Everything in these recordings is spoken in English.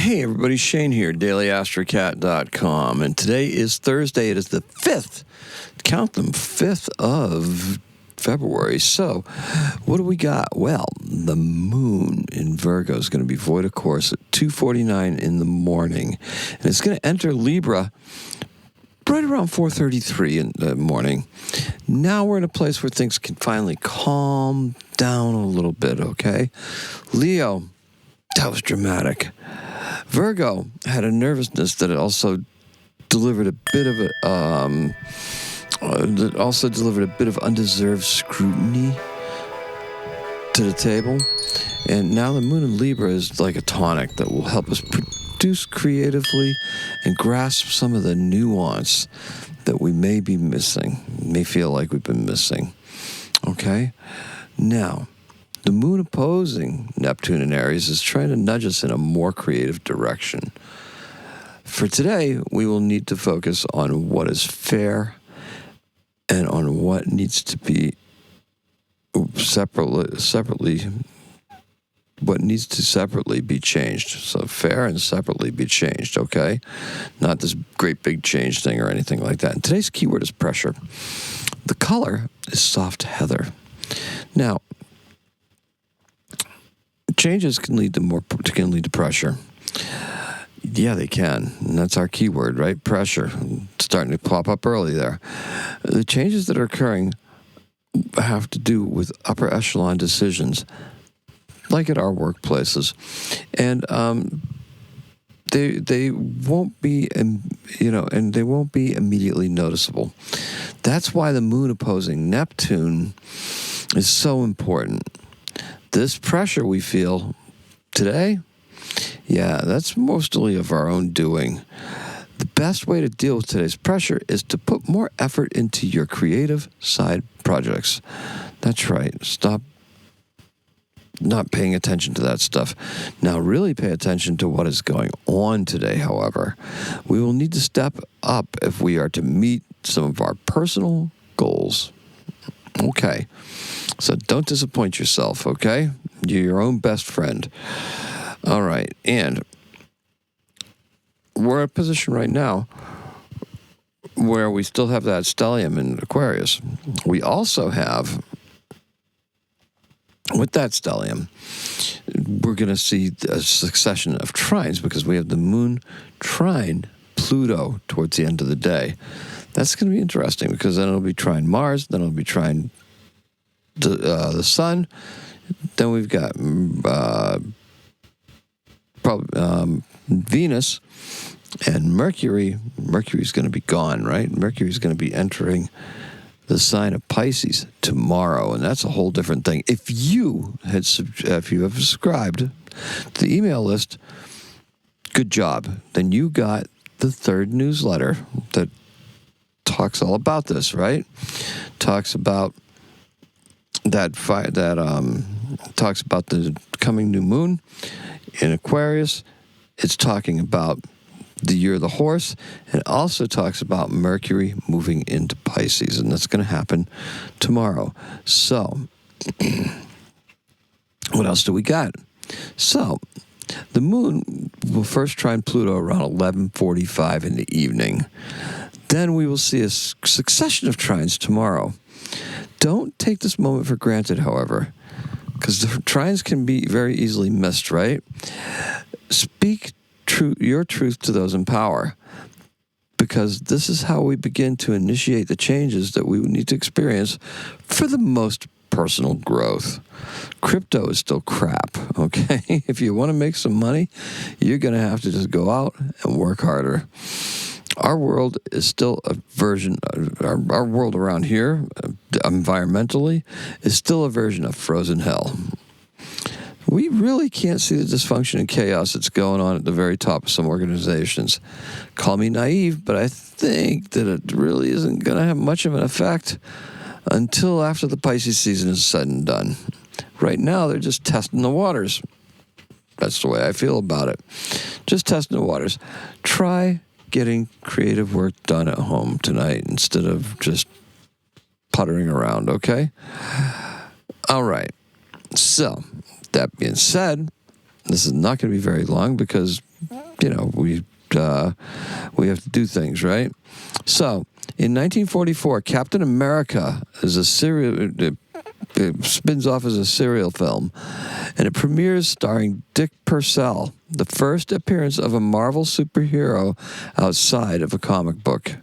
Hey everybody, Shane here, daily-astrocat.com, and today is Thursday. It is the 5th, count them, 5th of February. So, what do we got? Well, the moon in Virgo is going to be void of course at 2:49 in the morning, and it's going to enter Libra right around 4:33 in the morning. Now we're in a place where things can finally calm down a little bit, okay? Leo, that was dramatic. Virgo had a nervousness that also delivered a bit of undeserved scrutiny to the table. And now the moon in Libra is like a tonic that will help us produce creatively and grasp some of the nuance that we may be missing, may feel like we've been missing. Okay? Now, the moon opposing Neptune in Aries is trying to nudge us in a more creative direction. For today, we will need to focus on what is fair and on what needs to be separately be changed. So fair and separately be changed, okay? Not this great big change thing or anything like that. And today's keyword is pressure. The color is soft heather. Now, changes can lead to pressure. Yeah, they can. And that's our keyword, right? Pressure. It's starting to pop up early there. The changes that are occurring have to do with upper echelon decisions, like at our workplaces. And they won't be, and they won't be immediately noticeable. That's why the moon opposing Neptune is so important. This pressure we feel today, yeah, that's mostly of our own doing. The best way to deal with today's pressure is to put more effort into your creative side projects. That's right. Stop not paying attention to that stuff. Now really pay attention to what is going on today, however. We will need to step up if we are to meet some of our personal goals. Okay. So don't disappoint yourself, okay? You're your own best friend. All right. And we're in a position right now where we still have that stellium in Aquarius. We also have, with that stellium, we're going to see a succession of trines because we have the moon trine Pluto towards the end of the day. That's going to be interesting because then it'll be trine Mars, then it'll be trine the sun. Then we've got Venus and Mercury. Mercury's going to be gone, right? Mercury's going to be entering the sign of Pisces tomorrow, and that's a whole different thing. If you have subscribed to the email list, good job. Then you got the third newsletter that talks all about this, right? Talks about talks about the coming new moon in Aquarius. It's talking about the year of the horse, and also talks about Mercury moving into Pisces, and that's going to happen tomorrow. So, what else do we got? So, the moon will first trine Pluto around 11:45 in the evening. Then we will see a succession of trines tomorrow. Don't take this moment for granted, however, because the trines can be very easily missed, right? Speak your truth to those in power, because this is how we begin to initiate the changes that we need to experience for the most personal growth. Crypto is still crap, okay? If you want to make some money, you're going to have to just go out and work harder. Our world is still a version, our world around here, environmentally, is still a version of frozen hell. We really can't see the dysfunction and chaos that's going on at the very top of some organizations. Call me naive, but I think that it really isn't going to have much of an effect until after the Pisces season is said and done. Right now, they're just testing the waters. That's the way I feel about it. Just testing the waters. Try getting creative work done at home tonight instead of just puttering around, okay? All right. So, that being said, this is not going to be very long because we have to do things, right? So, in 1944, Captain America is it spins off as a serial film, and it premieres starring Dick Purcell, the first appearance of a Marvel superhero outside of a comic book.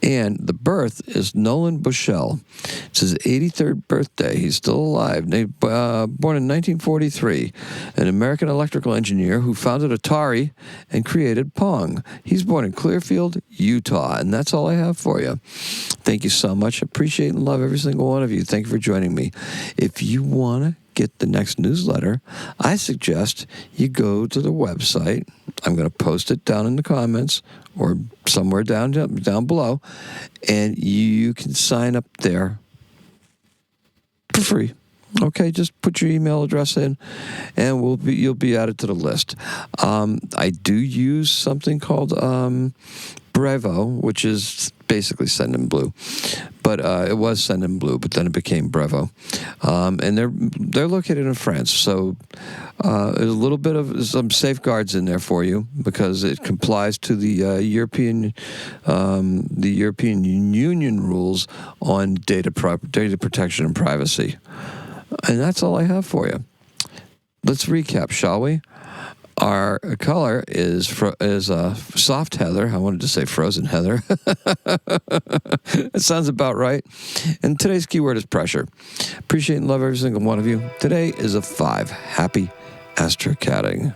And the birth is Nolan Bushnell. It's his 83rd birthday. He's still alive. Born in 1943, an American electrical engineer who founded Atari and created Pong. He's born in Clearfield, Utah, and that's all I have for you. Thank you so much. Appreciate and love every single one of you. Thank you for joining me. If you want to get the next newsletter, I suggest you go to the website. I'm going to post it down in the comments or somewhere down below, and you can sign up there for free. Okay, just put your email address in, and you'll be added to the list. I do use something called Brevo, which is basically Send in Blue, but it was Send in Blue, but then it became Brevo, and they're located in France. So there's a little bit of some safeguards in there for you because it complies to the European Union rules on data protection and privacy. And that's all I have for you. Let's recap, shall we? Our color is soft heather. I wanted to say frozen heather. It sounds about right. And today's keyword is pressure. Appreciate and love every single one of you. Today is a 5. Happy astrocatting.